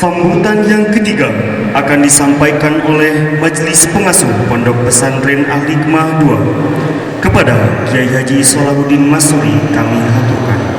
Sambutan yang ketiga akan disampaikan oleh Majelis Pengasuh Pondok Pesantren Al-Hikmah II. Kepada Kiai Haji Solahuddin Masuri kami haturkan.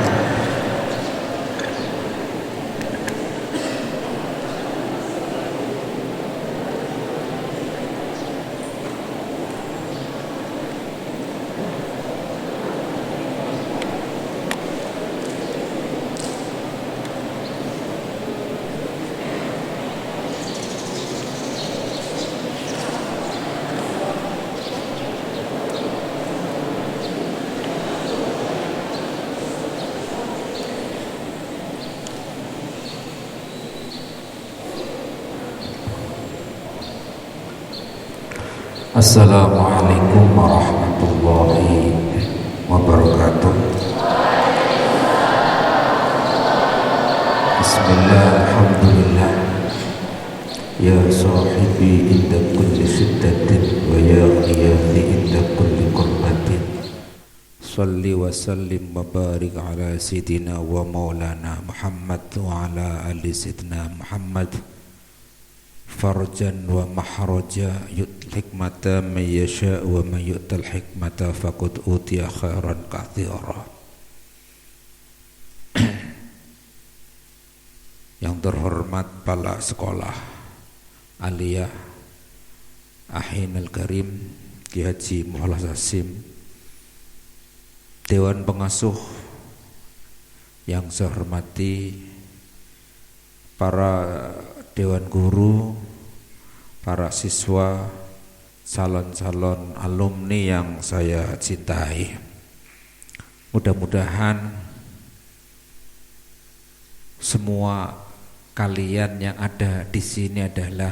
Assalamualaikum warahmatullahi wabarakatuh. Bismillah, alhamdulillah. Ya sahibi inda kulli syiddatin wa ya ghiyati inda kulli qurbatin. Salli wa sallim wa barik ala sayyidina wa maulana Muhammad wa ala ali sayyidina Muhammad. Farjan wa mahraja yu'til hikmata man yasha wa man yu'tal hikmata faqad utiya khairan katsira. Yang terhormat kepala sekolah Aliyah Ahinul Karim Ki Haji Muhammad Hasim, Dewan Pengasuh yang saya hormati, para Dewan Guru, para siswa, calon-calon alumni yang saya cintai. Mudah-mudahan semua kalian yang ada di sini adalah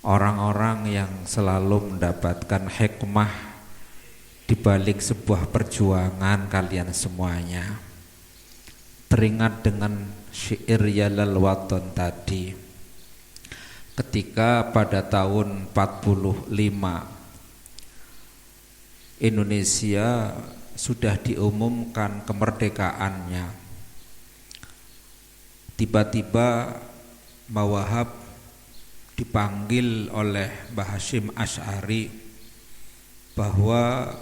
orang-orang yang selalu mendapatkan hikmah di balik sebuah perjuangan kalian semuanya. Teringat dengan syair Yalal Waton tadi, ketika pada tahun 45 Indonesia sudah diumumkan kemerdekaannya, tiba-tiba Mbah Wahab dipanggil oleh Mbah Hasyim Asy'ari bahwa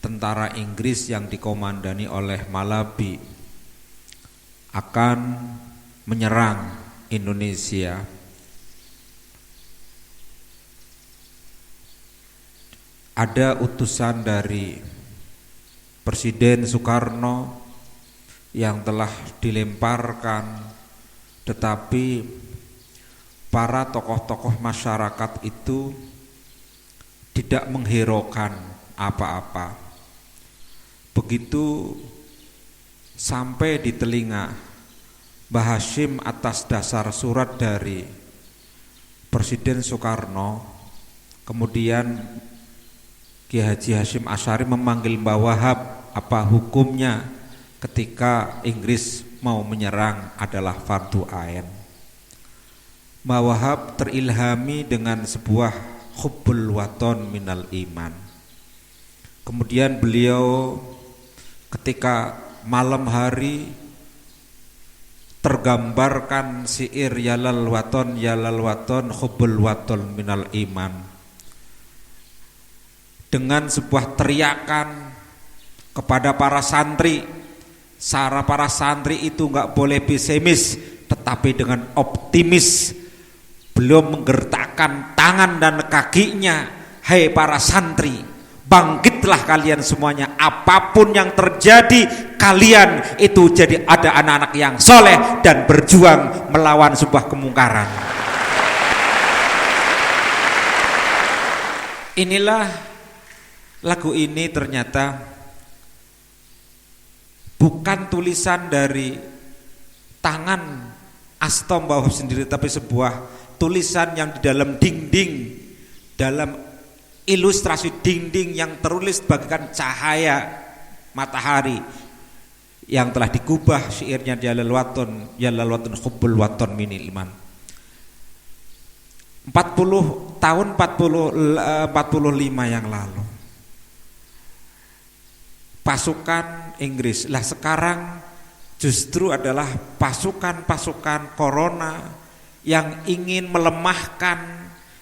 tentara Inggris yang dikomandani oleh Malabi akan menyerang Indonesia. Ada utusan dari Presiden Soekarno yang telah dilemparkan, tetapi para tokoh-tokoh masyarakat itu tidak menghiraukan apa-apa. Begitu sampai di telinga Mbah Hasyim atas dasar surat dari Presiden Soekarno, kemudian Kiai Haji Hasyim Asy'ari memanggil Mbah Wahab, apa hukumnya ketika Inggris mau menyerang adalah fardu ain. Mbah Wahab terilhami dengan sebuah hubbul waton minal iman. Kemudian beliau ketika malam hari tergambarkan syair Yalal Waton hubbul waton minal iman dengan sebuah teriakan kepada para santri. Para santri itu enggak boleh pesimis, tetapi dengan optimis. Beliau menggertakkan tangan dan kakinya, "Hai para santri, bangkitlah kalian semuanya, apapun yang terjadi kalian itu jadi ada anak-anak yang soleh dan berjuang melawan sebuah kemungkaran." Inilah lagu ini ternyata bukan tulisan dari tangan Astom Mbah Wahab sendiri, tapi sebuah tulisan yang di dalam dinding, dalam ilustrasi dinding yang tertulis bagaikan cahaya matahari yang telah dikubah syairnya Yalal Waton hubbul waton minal iman. 45 yang lalu pasukan Inggris lah sekarang justru adalah pasukan-pasukan corona yang ingin melemahkan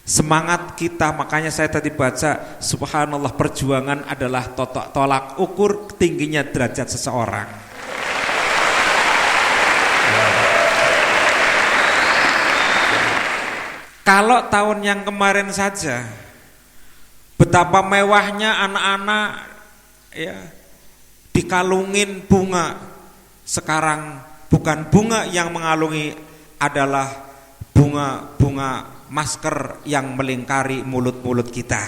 semangat kita. Makanya saya tadi baca, subhanallah, perjuangan adalah tolak ukur tingginya derajat seseorang. Kalau tahun yang kemarin saja betapa mewahnya anak-anak ya dikalungin bunga, sekarang bukan bunga yang mengalungi, adalah bunga-bunga masker yang melingkari mulut-mulut kita.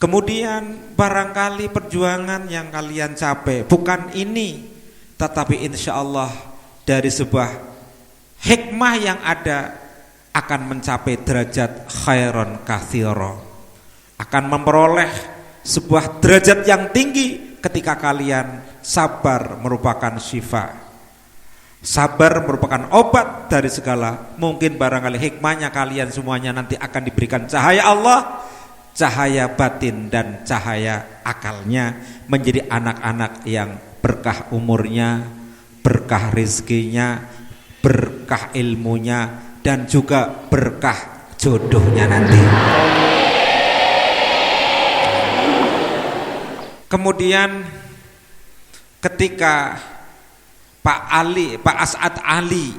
Kemudian barangkali perjuangan yang kalian capai bukan ini, tetapi insya Allah dari sebuah hikmah yang ada akan mencapai derajat khairon katsiro, akan memperoleh sebuah derajat yang tinggi ketika kalian sabar merupakan syifa. Sabar merupakan obat dari segala. Mungkin barangkali hikmahnya kalian semuanya nanti akan diberikan cahaya Allah, cahaya batin dan cahaya akalnya, menjadi anak-anak yang berkah umurnya, berkah rezekinya, berkah ilmunya, dan juga berkah jodohnya nanti. Kemudian ketika Pak As'ad Ali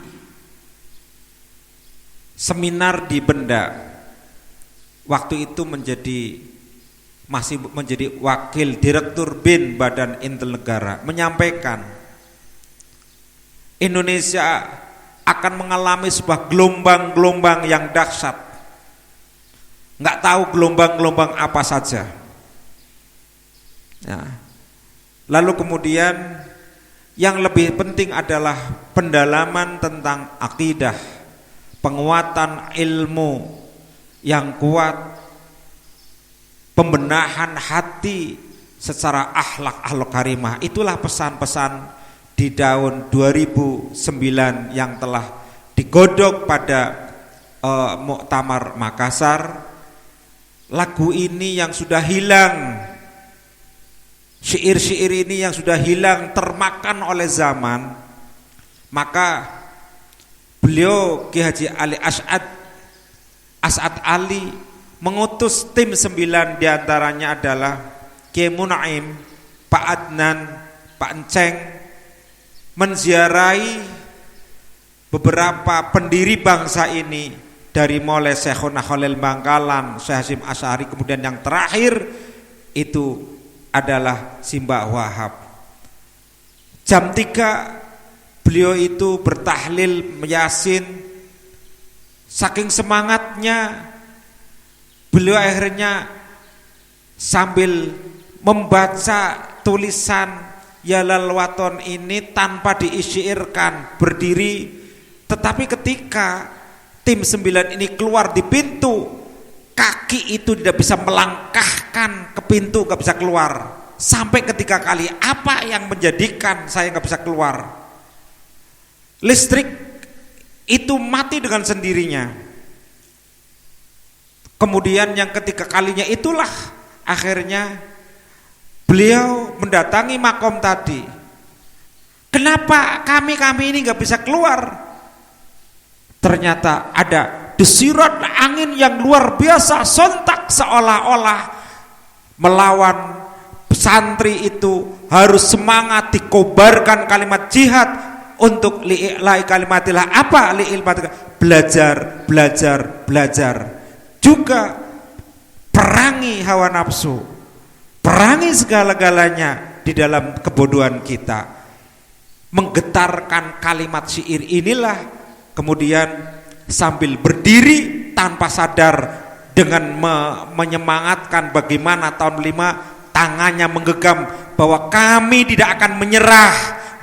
seminar di Benda, waktu itu masih menjadi wakil direktur BIN Badan Intel Negara, menyampaikan Indonesia akan mengalami sebuah gelombang-gelombang yang dahsyat. Nggak tahu gelombang-gelombang apa saja. Ya. Lalu kemudian yang lebih penting adalah pendalaman tentang akidah, penguatan ilmu yang kuat, pembenahan hati secara akhlak karimah. Itulah pesan-pesan di tahun 2009 yang telah digodok pada Muktamar Makassar. Lagu ini yang sudah hilang, syair-syair ini yang sudah hilang, termakan oleh zaman, maka beliau Ki Haji Ali As'ad Ali mengutus tim 9, diantaranya adalah Ki Munaim, Pak Adnan, Pak Enceng, menziarahi beberapa pendiri bangsa ini, dari mulai Syekhuna Khalil Bangkalan, Syekh Hasyim Asy'ari, kemudian yang terakhir itu adalah Simbah Wahab. Jam 3 beliau itu bertahlil Yasin. Saking semangatnya beliau akhirnya sambil membaca tulisan Ya Lal Waton ini tanpa diisyairkan berdiri. Tetapi ketika tim 9 ini keluar di pintu, kaki itu tidak bisa melangkahkan ke pintu, gak bisa keluar. Sampai ketiga kali, apa yang menjadikan saya gak bisa keluar? Listrik itu mati dengan sendirinya. Kemudian yang ketiga kalinya itulah akhirnya beliau mendatangi makom tadi. Kenapa kami ini gak bisa keluar? Ternyata ada desiran angin yang luar biasa, sontak seolah-olah melawan santri itu harus semangat, dikobarkan kalimat jihad untuk li'i'lai kalimatillah. Apa li'ilmatillah? Belajar. Juga perangi hawa nafsu, perangi segala-galanya di dalam kebodohan kita. Menggetarkan kalimat syair inilah kemudian sambil berdiri tanpa sadar dengan menyemangatkan bagaimana tahun 5 tangannya menggenggam bahwa kami tidak akan menyerah,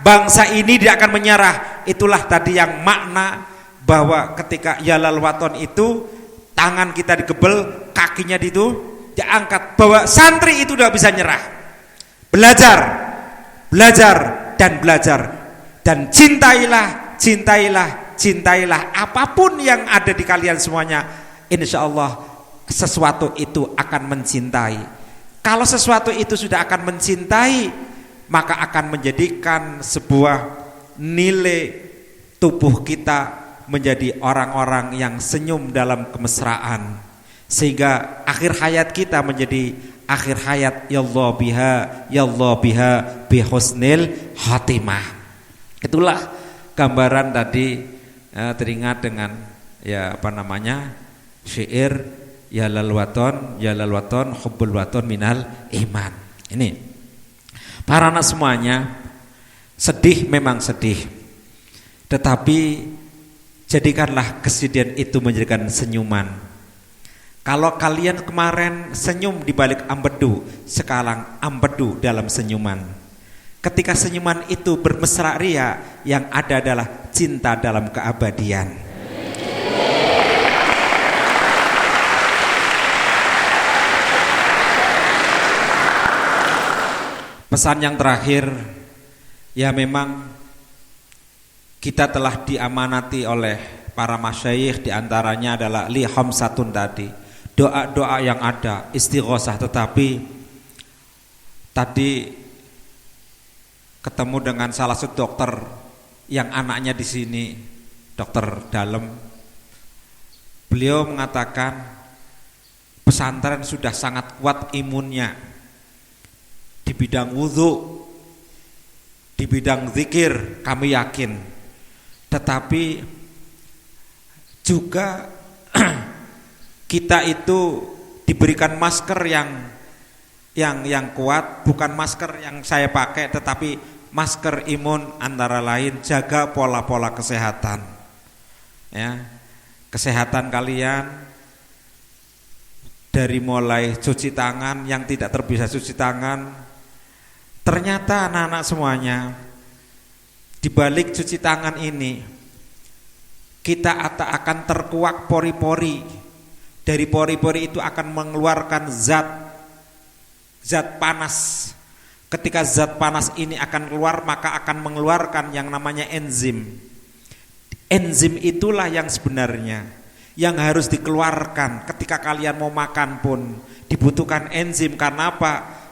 bangsa ini tidak akan menyerah. Itulah tadi yang makna bahwa ketika Ya Lal Waton itu tangan kita digebel, kakinya itu diangkat, bahwa santri itu tidak bisa nyerah. Belajar dan cintailah apapun yang ada di kalian semuanya. Insya Allah sesuatu itu akan mencintai. Kalau sesuatu itu sudah akan mencintai, maka akan menjadikan sebuah nilai tubuh kita menjadi orang-orang yang senyum dalam kemesraan, sehingga akhir hayat kita menjadi akhir hayat yallah biha bihusnil khatimah. Itulah gambaran tadi, teringat dengan syair ya lal waton hubbul waton minal iman. Ini para anak semuanya, sedih memang sedih, tetapi jadikanlah kesedihan itu menjadikan senyuman. Kalau kalian kemarin senyum di balik ambedu, sekarang ambedu dalam senyuman. Ketika senyuman itu bermesra ria, yang ada adalah cinta dalam keabadian. Pesan yang terakhir, ya memang kita telah diamanati oleh para masyayikh, diantaranya adalah li khamsatun tadi, doa-doa yang ada, istighosah. Tetapi tadi ketemu dengan salah satu dokter yang anaknya di sini, dokter dalam. Beliau mengatakan pesantren sudah sangat kuat imunnya di bidang wudhu, di bidang zikir, kami yakin. Tetapi juga kita itu diberikan masker yang kuat, bukan masker yang saya pakai, tetapi masker imun, antara lain jaga pola-pola kesehatan. Ya, kesehatan kalian dari mulai cuci tangan, yang tidak terbiasa cuci tangan, ternyata anak-anak semuanya, di balik cuci tangan ini kita akan terkuak pori-pori. Dari pori-pori itu akan mengeluarkan zat panas. Ketika zat panas ini akan keluar, maka akan mengeluarkan yang namanya enzim. Enzim itulah yang sebenarnya yang harus dikeluarkan. Ketika kalian mau makan pun dibutuhkan enzim. Karena apa?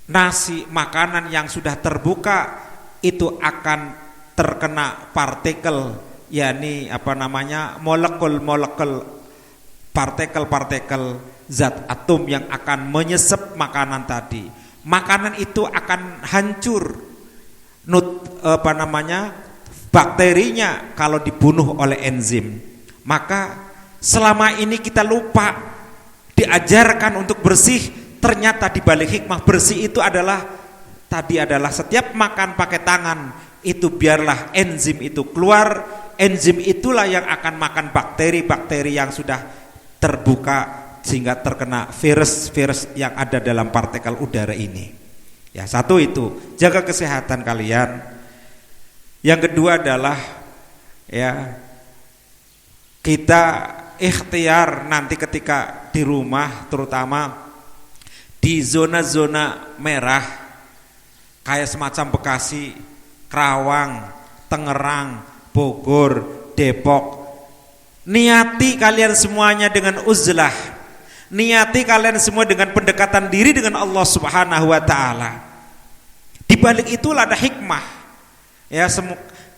Nasi, makanan yang sudah terbuka itu akan terkena partikel, yakni molekul-molekul, partikel-partikel zat atom yang akan menyesep makanan tadi. Makanan itu akan hancur, bakterinya kalau dibunuh oleh enzim. Maka selama ini kita lupa diajarkan untuk bersih. Ternyata di balik hikmah bersih itu adalah setiap makan pakai tangan itu biarlah enzim itu keluar. Enzim itulah yang akan makan bakteri-bakteri yang sudah terbuka sehingga terkena virus-virus yang ada dalam partikel udara ini. Ya, satu itu, jaga kesehatan kalian. Yang kedua adalah ya, kita ikhtiar nanti ketika di rumah, terutama di zona-zona merah kayak semacam Bekasi, Kerawang, Tangerang, Bogor, Depok, niati kalian semuanya dengan uzlah, niati kalian semua dengan pendekatan diri dengan Allah Subhanahu wa taala. Di balik itulah ada hikmah. Ya,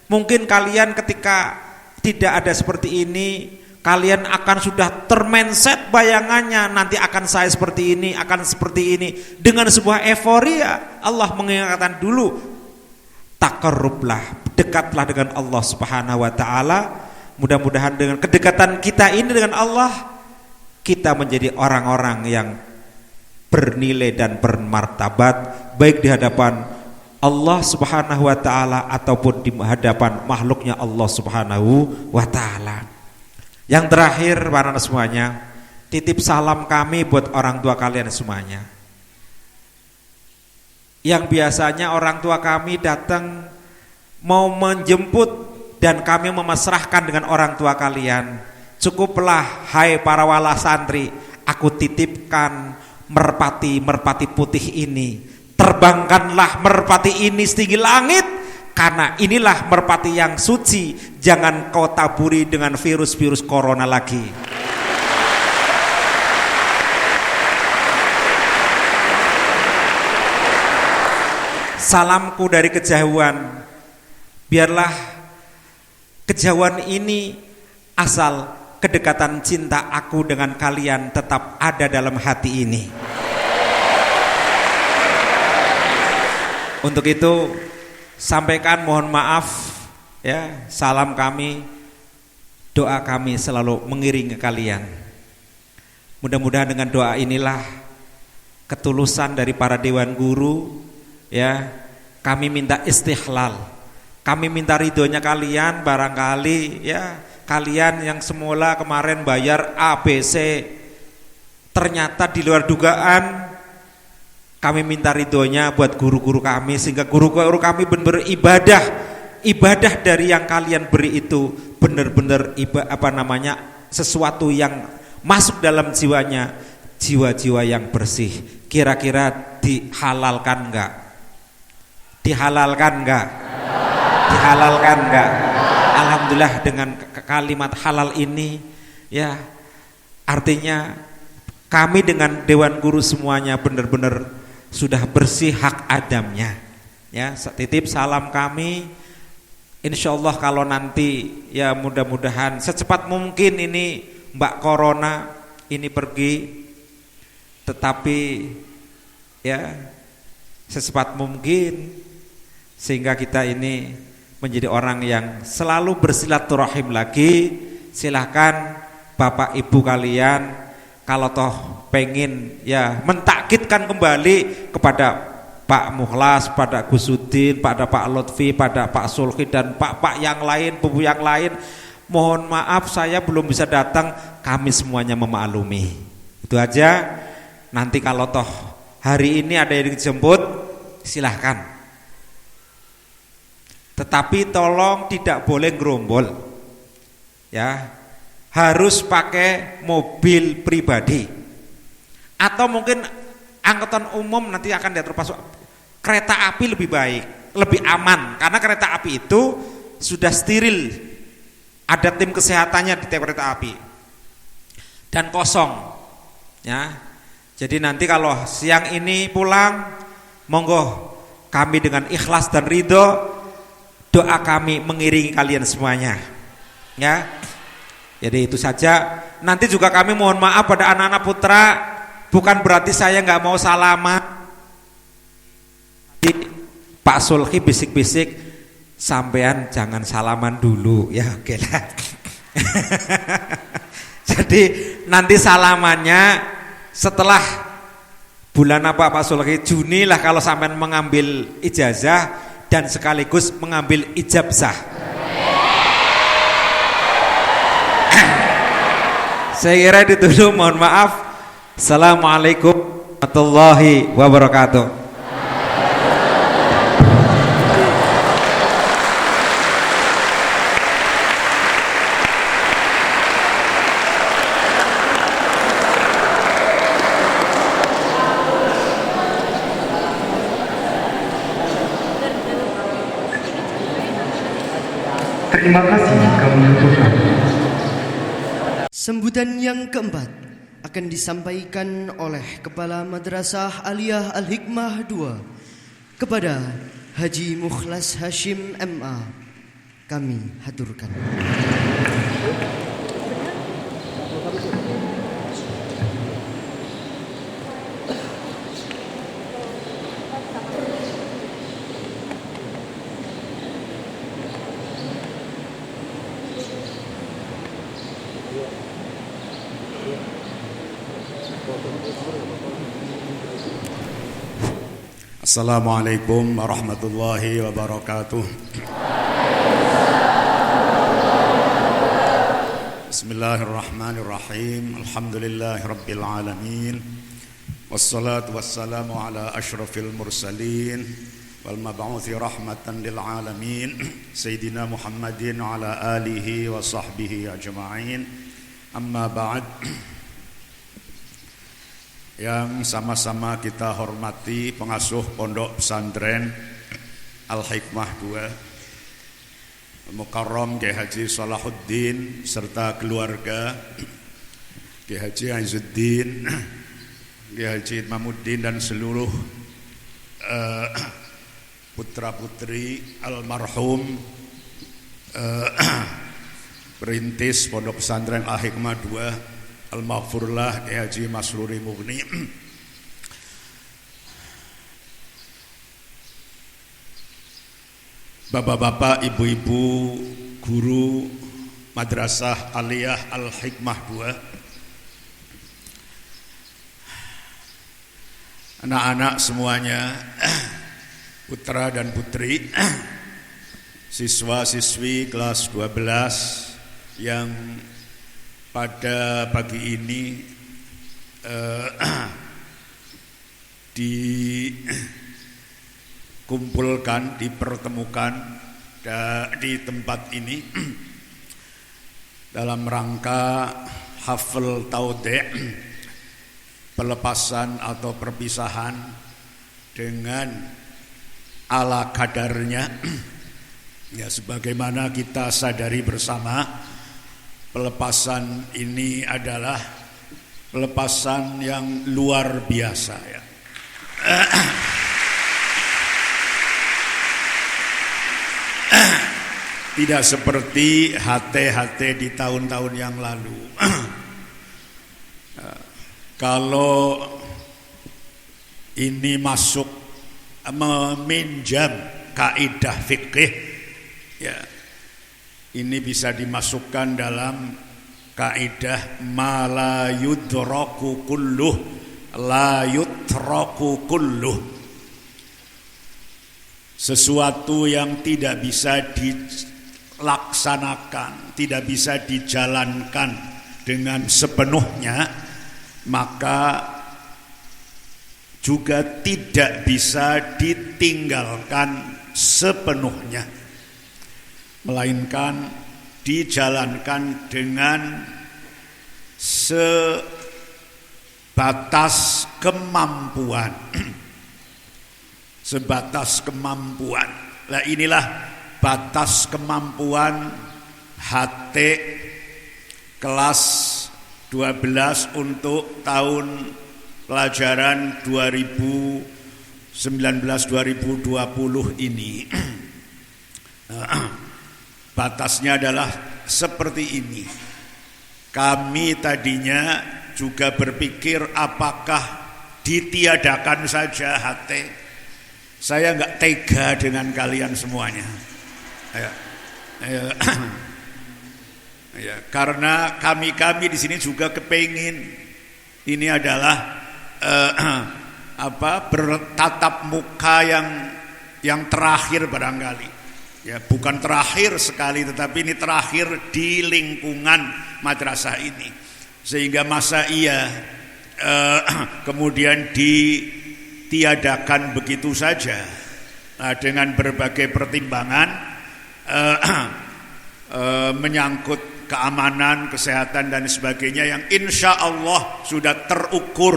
mungkin kalian ketika tidak ada seperti ini, kalian akan sudah termindset bayangannya, nanti akan saya seperti ini, akan seperti ini. Dengan sebuah euforia, Allah mengingatkan dulu, taqarrublah, dekatlah dengan Allah Subhanahu wa taala. Mudah-mudahan dengan kedekatan kita ini dengan Allah, kita menjadi orang-orang yang bernilai dan bermartabat, baik di hadapan Allah Subhanahu wa taala ataupun di hadapan makhluknya Allah Subhanahu wa taala. Yang terakhir, para anak semuanya, titip salam kami buat orang tua kalian semuanya. Yang biasanya orang tua kami datang mau menjemput dan kami memasrahkan dengan orang tua kalian. Cukuplah, hai para wala santri, aku titipkan merpati putih ini. Terbangkanlah merpati ini setinggi langit, karena inilah merpati yang suci. Jangan kau taburi dengan virus-virus corona lagi. salamku dari kejauhan. Biarlah kejauhan ini asal kedekatan cinta aku dengan kalian tetap ada dalam hati ini. Untuk itu sampaikan mohon maaf ya, salam kami, doa kami selalu mengiringi kalian. Mudah-mudahan dengan doa inilah ketulusan dari para dewan guru ya, kami minta istihlal. Kami minta ridhonya kalian, barangkali ya kalian yang semula kemarin bayar ABC ternyata di luar dugaan. Kami minta ridhonya buat guru-guru kami sehingga guru-guru kami benar-benar ibadah dari yang kalian beri itu benar-benar sesuatu yang masuk dalam jiwanya, jiwa-jiwa yang bersih. Kira-kira dihalalkan enggak? Dihalalkan enggak? Dihalalkan enggak? Alhamdulillah dengan kalimat halal ini ya, artinya kami dengan dewan guru semuanya benar-benar sudah bersih hak adamnya ya. Titip salam kami, insyaallah kalau nanti ya mudah-mudahan secepat mungkin ini Mbak Corona ini pergi, tetapi ya secepat mungkin sehingga kita ini menjadi orang yang selalu bersilaturahim lagi. Silahkan Bapak Ibu kalian kalau toh pengen ya mentakkidkan kembali kepada Pak Mukhlas, pada Gusudin, pada Pak Lutfi, pada Pak Sulki dan Pak yang lain, bubu yang lain, mohon maaf saya belum bisa datang, kami semuanya memaklumi. Itu aja. Nanti kalau toh hari ini ada yang dijemput silahkan, tetapi tolong tidak boleh gerombol ya, harus pakai mobil pribadi atau mungkin angkutan umum nanti akan diatur masuk. Kereta api lebih baik, lebih aman karena kereta api itu sudah steril, ada tim kesehatannya di tiap kereta api dan kosong ya. Jadi nanti kalau siang ini pulang, monggo kami dengan ikhlas dan ridho, doa kami mengiringi kalian semuanya ya. Jadi itu saja. Nanti juga kami mohon maaf pada anak-anak putra, bukan berarti saya nggak mau salaman. Pak Sulki bisik-bisik, sampean jangan salaman dulu ya, oke lah. Jadi nanti salamannya setelah bulan apa Pak Sulki? Juni lah kalau sampean mengambil ijazah dan sekaligus mengambil ijabzah. Saya kira itu dulu, mohon maaf. Assalamualaikum warahmatullahi wabarakatuh. Terima kasih kami ucapkan. Sambutan yang keempat akan disampaikan oleh Kepala Madrasah Aliyah Al-Hikmah II kepada Haji Mukhlas Hashim MA. Kami haturkan. Assalamualaikum warahmatullahi wabarakatuh. Bismillahirrahmanirrahim. Alhamdulillahi rabbil alamin. Wassalatu wassalamu ala ashrafil mursalin wal mab'uthi rahmatan lil alamin Sayyidina Muhammadin wa ala alihi wa sahbihi ajma'in. Amma ba'd. Yang sama-sama kita hormati pengasuh Pondok Pesantren Al-Hikmah II, Mukarram Kiai Haji Salahuddin serta keluarga, Kiai Haji putra-putri almarhum perintis Pondok Pesantren Al-Hikmah 2 Al-Maghfurlah Kiai Haji Masruri Mughni. Bapak-bapak, ibu-ibu, guru Madrasah Aliyah Al-Hikmah 2, anak-anak semuanya, putra dan putri, siswa-siswi kelas 12 yang pada pagi ini dikumpulkan, dipertemukan di tempat ini dalam rangka hafal taudih, pelepasan atau perpisahan dengan ala kadarnya. Ya, sebagaimana kita sadari bersama, pelepasan ini adalah pelepasan yang luar biasa ya. Tidak seperti HT di tahun-tahun yang lalu. Kalau ini masuk meminjam kaidah fikih, ya, ini bisa dimasukkan dalam kaidah ma la yudraku kulluh la yutraku kulluh. Sesuatu yang tidak bisa dilaksanakan, tidak bisa dijalankan dengan sepenuhnya, maka juga tidak bisa ditinggalkan sepenuhnya, melainkan dijalankan dengan sebatas kemampuan. Sebatas kemampuan. Nah, inilah batas kemampuan HT kelas 12 untuk tahun pelajaran 2019-2020 ini. Batasnya adalah seperti ini. Kami tadinya juga berpikir apakah ditiadakan saja HT. Saya enggak tega dengan kalian semuanya. Ya, karena kami di sini juga kepingin ini adalah bertatap muka yang terakhir barangkali. Ya, bukan terakhir sekali, tetapi ini terakhir di lingkungan madrasah ini. Sehingga masa iya kemudian ditiadakan begitu saja. Nah, dengan berbagai pertimbangan menyangkut keamanan, kesehatan dan sebagainya yang insya Allah sudah terukur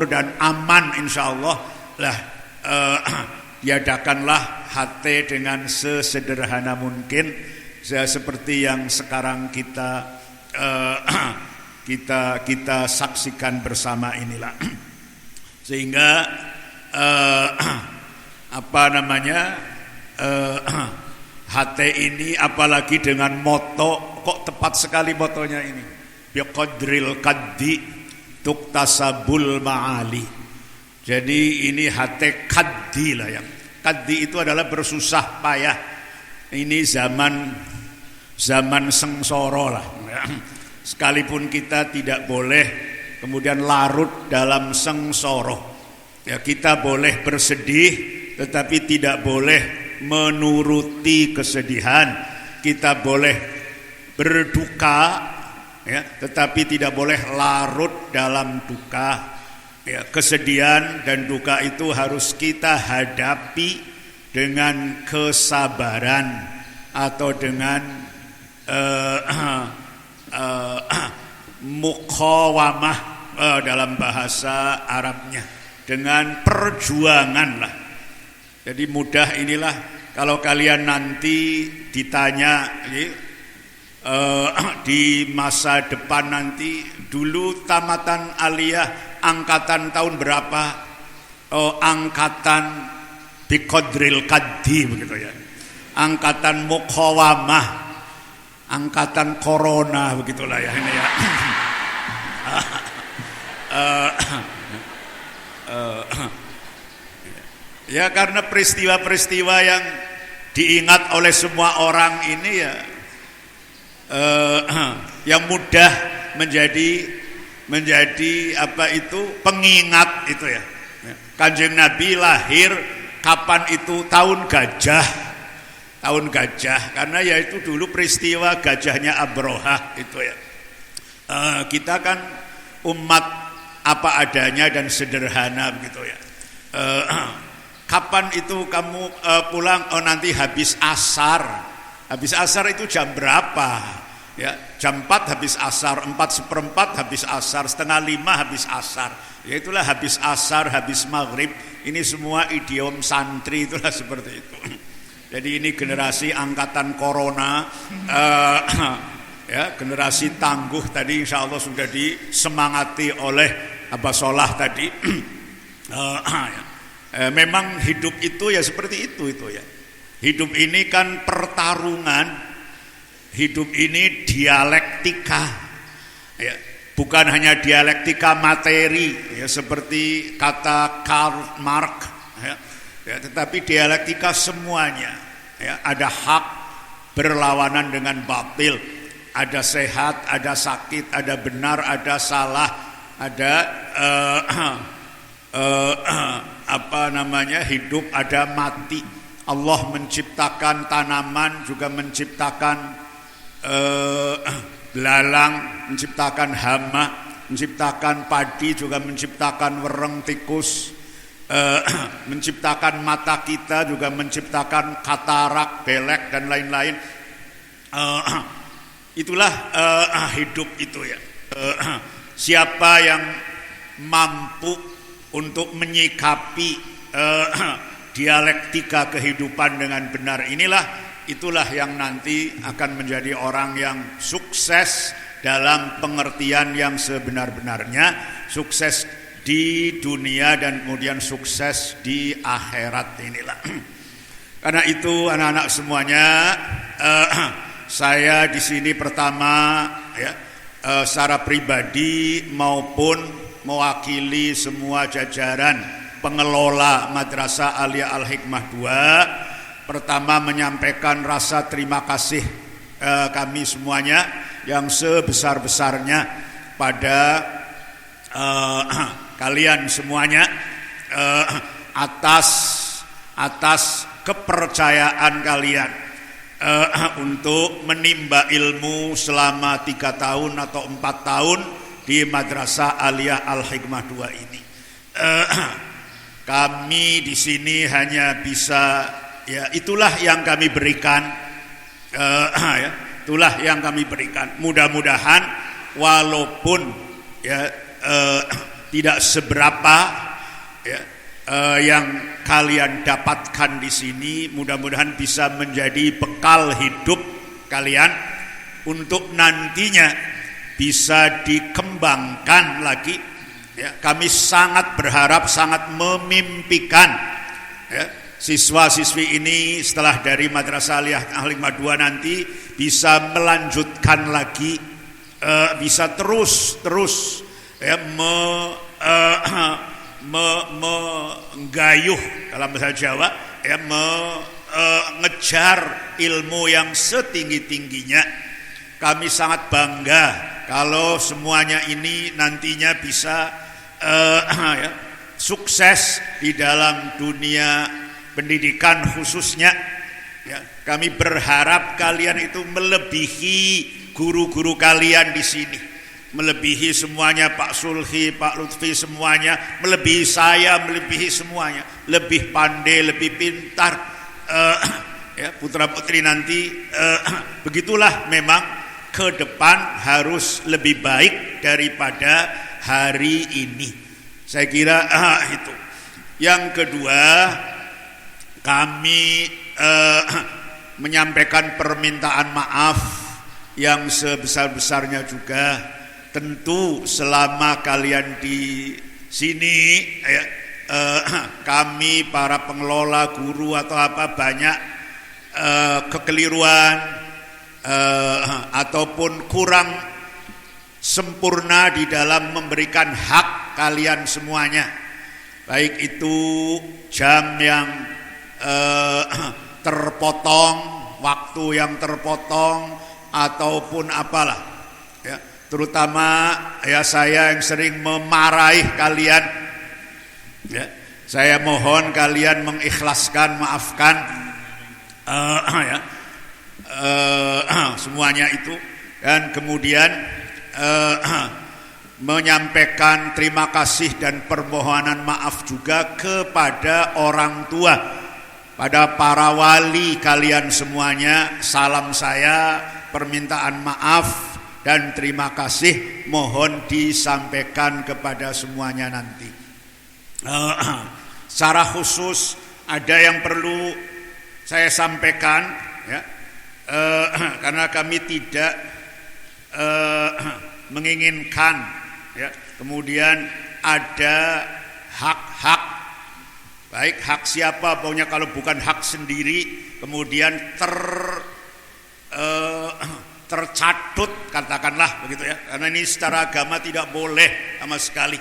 dan aman insya Allah lah, tiadakanlah HT dengan sesederhana mungkin seperti yang sekarang kita saksikan bersama inilah. Sehingga HT ini apalagi dengan moto, kok tepat sekali motonya ini, biqadril kaddi tuktasabul ma'ali. Jadi ini HT kaddi lah, yang kaddi itu adalah bersusah payah. Ini zaman sengsara lah. Sekalipun kita tidak boleh kemudian larut dalam sengsara. Ya, kita boleh bersedih tetapi tidak boleh menuruti kesedihan. Kita boleh berduka ya, tetapi tidak boleh larut dalam duka. Ya, kesedihan dan duka itu harus kita hadapi dengan kesabaran atau dengan muqawamah dalam bahasa Arabnya, dengan perjuangan lah. Jadi mudah inilah kalau kalian nanti ditanya di masa depan nanti, dulu tamatan aliyah angkatan tahun berapa? Oh, angkatan biqadril kaddi begitu ya. Angkatan muqawamah, angkatan corona begitulah ya ini ya. Ya karena peristiwa-peristiwa yang diingat oleh semua orang ini ya yang mudah menjadi apa itu pengingat itu ya. Kanjeng Nabi lahir kapan itu? Tahun gajah karena ya itu dulu peristiwa gajahnya Abrohah itu ya. Kita kan umat apa adanya dan sederhana begitu ya. Kapan itu kamu pulang? Oh nanti habis asar. Habis asar itu jam berapa? Ya, jam 4 habis asar, 4:15 habis asar, 4:30 habis asar. Ya itulah habis asar, habis maghrib. Ini semua idiom santri itulah seperti itu. Jadi ini generasi angkatan corona, ya generasi tangguh tadi insya Allah sudah disemangati oleh Abah Solah tadi. Memang hidup itu ya seperti itu ya. Hidup ini kan pertarungan, hidup ini dialektika, ya. Bukan hanya dialektika materi, ya seperti kata Karl Marx, ya, tetapi dialektika semuanya. Ya, ada hak berlawanan dengan batil, ada sehat, ada sakit, ada benar, ada salah, ada hidup, ada mati. Allah menciptakan tanaman, juga menciptakan belalang, menciptakan hama, menciptakan padi, juga menciptakan wereng, tikus, menciptakan mata kita, juga menciptakan katarak, belek dan lain-lain. Itulah hidup itu ya. Siapa yang mampu untuk menyikapi dialektika kehidupan dengan benar itulah yang nanti akan menjadi orang yang sukses dalam pengertian yang sebenar-benarnya, sukses di dunia dan kemudian sukses di akhirat inilah. Karena itu anak-anak semuanya, saya di sini pertama ya secara pribadi maupun mewakili semua jajaran pengelola Madrasah Aliyah Al-Hikmah 2, pertama menyampaikan rasa terima kasih kami semuanya yang sebesar-besarnya pada kalian semuanya atas kepercayaan kalian untuk menimba ilmu selama 3 tahun atau 4 tahun di Madrasah Aliyah Al-Hikmah 2 ini. Kami di sini hanya bisa, ya itulah yang kami berikan, ya, itulah yang kami berikan. Mudah-mudahan walaupun ya tidak seberapa ya, yang kalian dapatkan di sini, mudah-mudahan bisa menjadi bekal hidup kalian untuk nantinya bisa dikembangkan lagi. Ya, kami sangat berharap, sangat memimpikan ya, siswa-siswi ini setelah dari Madrasah Aliyah Al-Hikmah 2 nanti bisa melanjutkan lagi, bisa terus ya, menggayuh dalam bahasa Jawa ya, mengejar ilmu yang setinggi-tingginya. Kami sangat bangga kalau semuanya ini nantinya bisa ya, sukses di dalam dunia pendidikan khususnya ya. Kami berharap kalian itu melebihi guru-guru kalian di sini, melebihi semuanya, Pak Sulhi, Pak Lutfi, semuanya melebihi saya, melebihi semuanya, lebih pandai, lebih pintar ya, putra-putri nanti begitulah memang ke depan harus lebih baik daripada hari ini. Saya kira itu. Yang kedua, kami menyampaikan permintaan maaf yang sebesar-besarnya juga. Tentu selama kalian di sini ya, kami para pengelola, guru atau apa banyak kekeliruan ataupun kurang sempurna di dalam memberikan hak kalian semuanya, baik itu jam yang terpotong, waktu yang terpotong ataupun apalah ya, terutama ya saya yang sering memarahi kalian ya, saya mohon kalian mengikhlaskan, maafkan semuanya itu, dan kemudian menyampaikan terima kasih dan permohonan maaf juga kepada orang tua, pada para wali kalian semuanya. Salam saya, permintaan maaf dan terima kasih mohon disampaikan kepada semuanya nanti. Secara khusus ada yang perlu saya sampaikan ya, karena kami tidak menginginkan ya, kemudian ada hak-hak, baik hak siapa, pokoknya kalau bukan hak sendiri kemudian tercatut, katakanlah begitu ya, karena ini secara agama tidak boleh sama sekali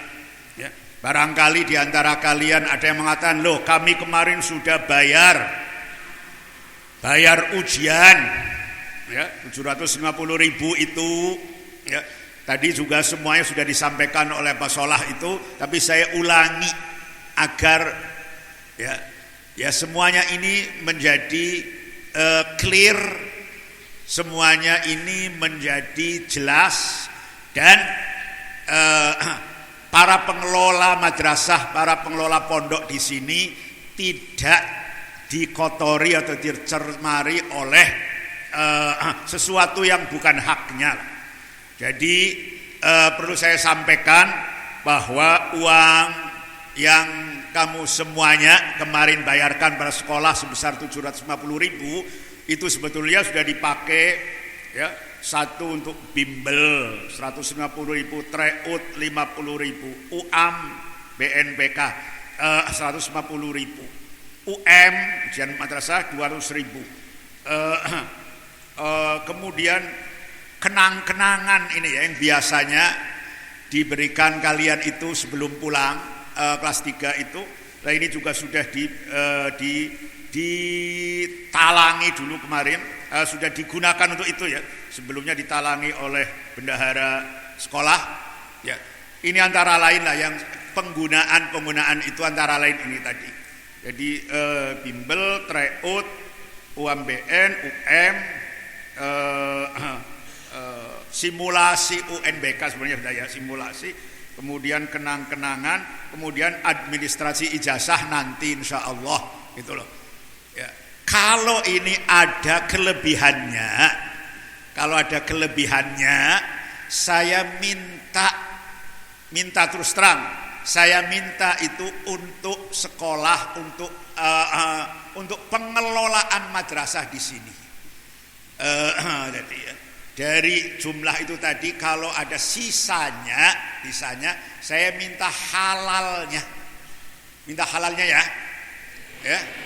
ya. Barangkali di antara kalian ada yang mengatakan, loh kami kemarin sudah bayar ujian ya, 750.000 itu ya. Tadi juga semuanya sudah disampaikan oleh Pak Solah itu, tapi saya ulangi agar ya semuanya ini menjadi clear, semuanya ini menjadi jelas, dan para pengelola madrasah, para pengelola pondok di sini tidak dikotori atau dicemari oleh sesuatu yang bukan haknya. Jadi perlu saya sampaikan bahwa uang yang kamu semuanya kemarin bayarkan pada sekolah sebesar 750.000 itu sebetulnya sudah dipakai ya, satu untuk bimbel 150.000, treut 50.000, UAM BNPK 150.000, UM ujian madrasah 200.000. Kemudian kenang-kenangan ini ya, yang biasanya diberikan kalian itu sebelum pulang kelas 3 itu. Nah ini juga sudah ditalangi dulu kemarin, sudah digunakan untuk itu ya. Sebelumnya ditalangi oleh bendahara sekolah ya. Ini antara lain lah yang penggunaan itu antara lain ini tadi. Jadi bimbel, treut, UMBN, UM, simulasi UNBK sebenarnya sudah ya, simulasi, kemudian kenang-kenangan, kemudian administrasi ijazah nanti insya Allah gitu loh ya. Kalau ini ada kelebihannya, saya minta terus terang, saya minta itu untuk sekolah, untuk pengelolaan madrasah di sini. Jadi ya, dari jumlah itu tadi kalau ada sisanya saya minta halalnya ya,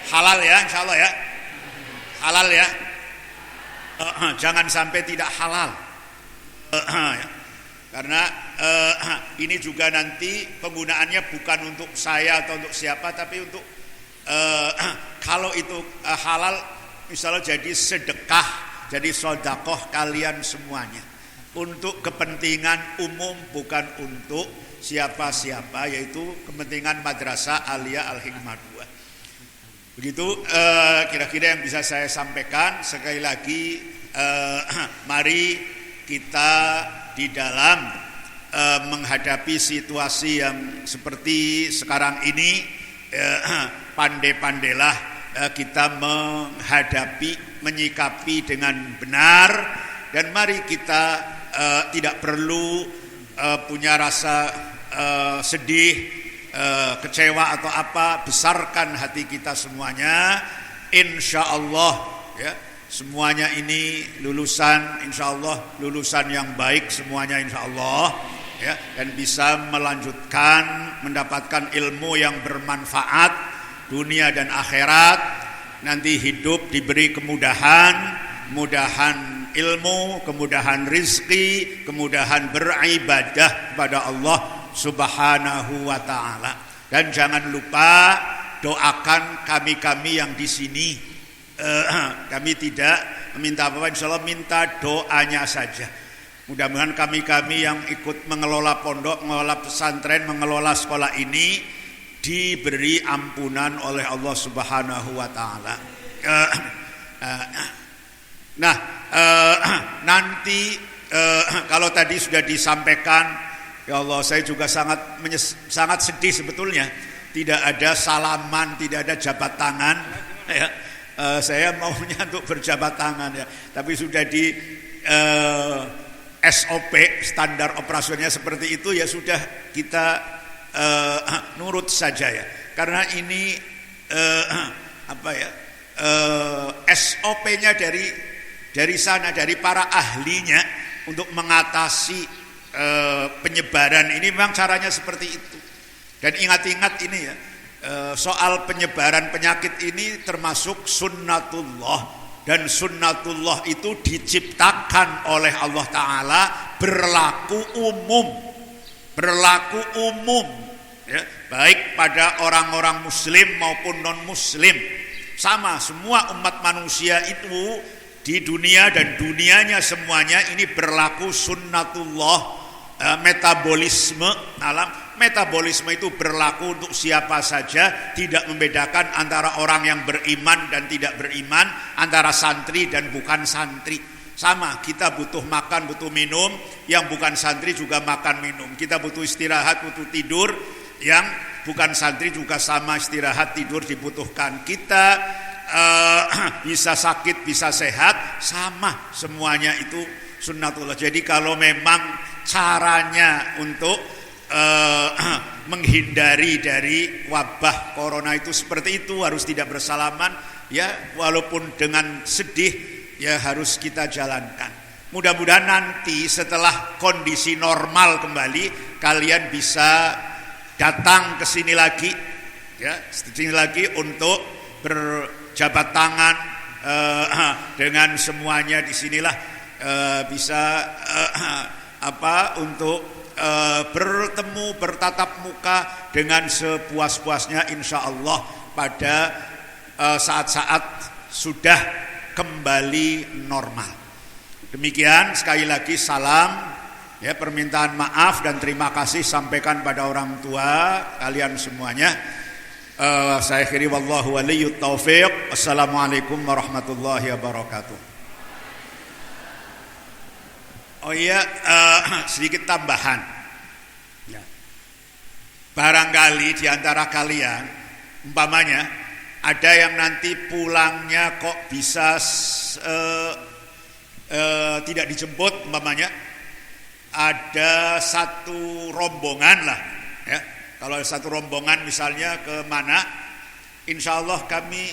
halal ya, insya Allah ya, halal ya. Jangan sampai tidak halal karena ini juga nanti penggunaannya bukan untuk saya atau untuk siapa, tapi untuk kalau itu halal misalnya jadi sedekah, jadi sedekah kalian semuanya untuk kepentingan umum, bukan untuk siapa-siapa, yaitu kepentingan Madrasah Aliyah Al-Hikmah 2. Begitu kira-kira yang bisa saya sampaikan. Sekali lagi mari kita di dalam menghadapi situasi yang seperti sekarang ini, pandai-pandailah kita menghadapi, menyikapi dengan benar, dan mari kita tidak perlu punya rasa sedih, kecewa atau apa. Besarkan hati kita semuanya, insya Allah ya, semuanya ini lulusan, insya Allah lulusan yang baik semuanya, insya Allah ya, dan bisa melanjutkan mendapatkan ilmu yang bermanfaat dunia dan akhirat. Nanti hidup diberi kemudahan ilmu, kemudahan rizki, kemudahan beribadah kepada Allah Subhanahu wa ta'ala. Dan jangan lupa doakan kami-kami yang di sini. Kami tidak meminta apa-apa, insyaallah minta doanya saja. Mudah-mudahan kami-kami yang ikut mengelola pondok, mengelola pesantren, mengelola sekolah ini diberi ampunan oleh Allah Subhanahu wa ta'ala. Nanti kalau tadi sudah disampaikan, ya Allah, saya juga sangat sedih sebetulnya tidak ada salaman, tidak ada jabat tangan ya. Saya maunya untuk berjabat tangan ya, tapi sudah di SOP, standar operasionalnya seperti itu, ya sudah kita nurut saja ya, karena ini SOP-nya dari sana, dari para ahlinya untuk mengatasi penyebaran ini memang caranya seperti itu. Dan ingat-ingat ini ya, soal penyebaran penyakit ini termasuk sunnatullah, dan sunnatullah itu diciptakan oleh Allah Ta'ala berlaku umum ya, baik pada orang-orang muslim maupun non muslim, sama semua umat manusia itu di dunia dan dunianya semuanya ini berlaku sunnatullah. Metabolisme alam, metabolisme itu berlaku untuk siapa saja, tidak membedakan antara orang yang beriman dan tidak beriman, antara santri dan bukan santri. Sama, kita butuh makan, butuh minum, yang bukan santri juga makan minum. Kita butuh istirahat, butuh tidur, yang bukan santri juga sama, istirahat, tidur dibutuhkan. Kita bisa sakit, bisa sehat, sama, semuanya itu sunnatullah. Jadi kalau memang caranya untuk menghindari dari wabah corona itu seperti itu, harus tidak bersalaman ya, walaupun dengan sedih ya harus kita jalankan. Mudah-mudahan nanti setelah kondisi normal kembali, kalian bisa datang ke sini lagi ya, sini lagi untuk berjabat tangan dengan semuanya. Disinilah bisa untuk bertemu, bertatap muka dengan sepuas-puasnya insya Allah pada saat-saat sudah kembali normal. Demikian, sekali lagi salam ya, permintaan maaf dan terima kasih sampaikan pada orang tua kalian semuanya. Saya akhiri, wallahu waliyut taufiq. Assalamualaikum warahmatullahi wabarakatuh. Oh iya, sedikit tambahan ya. Barangkali di antara kalian umpamanya ada yang nanti pulangnya kok bisa tidak dijemput, umpamanya ada satu rombongan lah ya. Kalau ada satu rombongan misalnya ke mana, insya Allah kami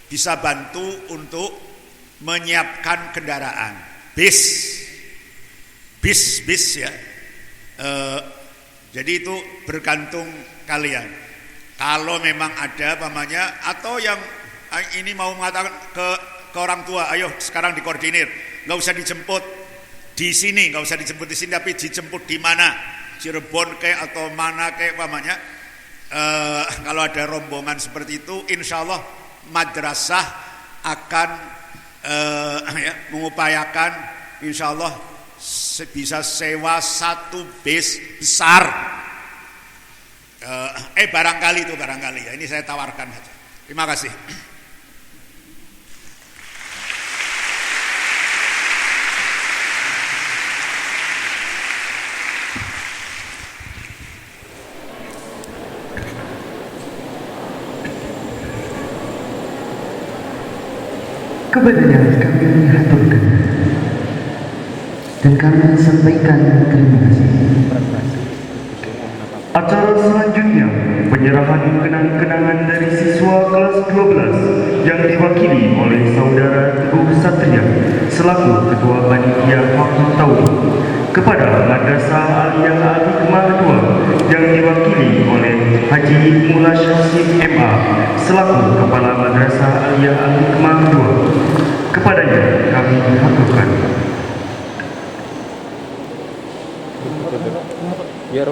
bisa bantu untuk menyiapkan kendaraan bis ya. Jadi itu bergantung kalian. Kalau memang ada pamannya, atau yang ini mau mengatakan ke orang tua, ayo sekarang dikoordinir, nggak usah dijemput di sini, nggak usah dijemput di sini, tapi dijemput di mana, Cirebon kayak atau mana kayak pamannya. Kalau ada rombongan seperti itu, insya Allah madrasah akan mengupayakan, insya Allah bisa sewa satu bis besar. Barangkali ya, ini saya tawarkan saja. Terima kasih. Kepadanya kami haturkan dan kami sampaikan terima kasih. Acara selanjutnya penyerahan kenang-kenangan dari siswa kelas 12 yang diwakili oleh saudara Teguh Satria selaku Ketua Panitia Waktu Tahun. kepada Madrasah Aliyah Al-Hikmah 2 yang diwakili oleh Haji Mulash Hasim MA selaku Kepala Madrasah Aliyah Al-Hikmah 2. Kepadanya kami haturkan. Biar